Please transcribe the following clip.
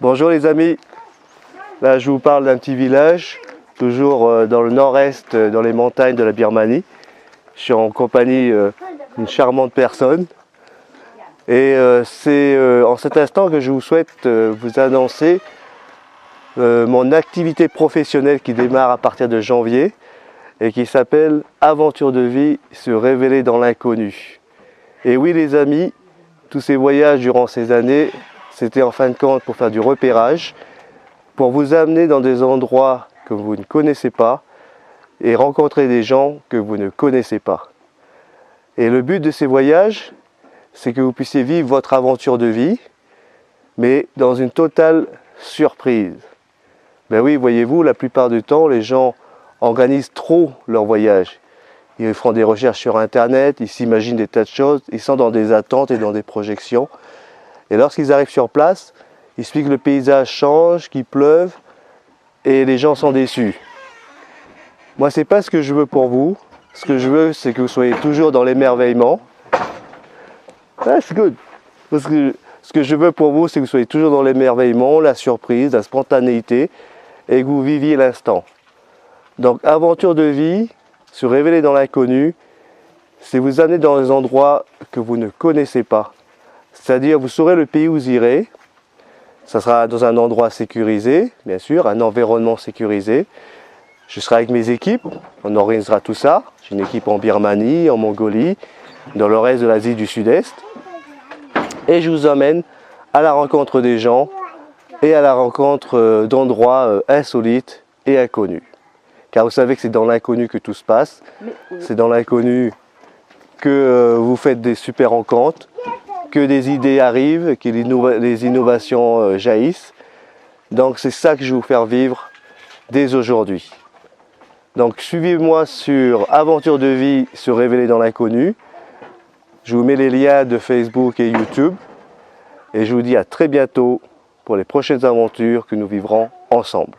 Bonjour les amis, là je vous parle d'un petit village, toujours dans le nord-est, dans les montagnes de la Birmanie. Je suis en compagnie d'une charmante personne et c'est en cet instant que je vous souhaite vous annoncer mon activité professionnelle qui démarre à partir de janvier et qui s'appelle Aventure de vie, se révéler dans l'inconnu. Et oui les amis, tous ces voyages durant ces années, c'était en fin de compte pour faire du repérage, pour vous amener dans des endroits que vous ne connaissez pas et rencontrer des gens que vous ne connaissez pas. Et le but de ces voyages, c'est que vous puissiez vivre votre aventure de vie, mais dans une totale surprise. Ben oui, voyez-vous, la plupart du temps, les gens organisent trop leur voyage. Ils font des recherches sur Internet, ils s'imaginent des tas de choses, ils sont dans des attentes et dans des projections. Et lorsqu'ils arrivent sur place, il suffit que le paysage change, qu'il pleuve, et les gens sont déçus. Moi, ce n'est pas ce que je veux pour vous. Ce que je veux, c'est que vous soyez toujours dans l'émerveillement. That's good. Parce que ce que je veux pour vous, c'est que vous soyez toujours dans l'émerveillement, la surprise, la spontanéité, et que vous viviez l'instant. Donc, aventure de vie, se révéler dans l'inconnu, c'est vous amener dans des endroits que vous ne connaissez pas. C'est-à-dire, vous saurez le pays où vous irez. Ça sera dans un endroit sécurisé, bien sûr, un environnement sécurisé. Je serai avec mes équipes, on organisera tout ça. J'ai une équipe en Birmanie, en Mongolie, dans le reste de l'Asie du Sud-Est. Et je vous emmène à la rencontre des gens et à la rencontre d'endroits insolites et inconnus. Car vous savez que c'est dans l'inconnu que tout se passe. C'est dans l'inconnu que vous faites des super rencontres, que des idées arrivent, que les innovations jaillissent. Donc c'est ça que je vais vous faire vivre dès aujourd'hui. Donc suivez-moi sur Aventure de vie, se révéler dans l'inconnu. Je vous mets les liens de Facebook et YouTube. Et je vous dis à très bientôt pour les prochaines aventures que nous vivrons ensemble.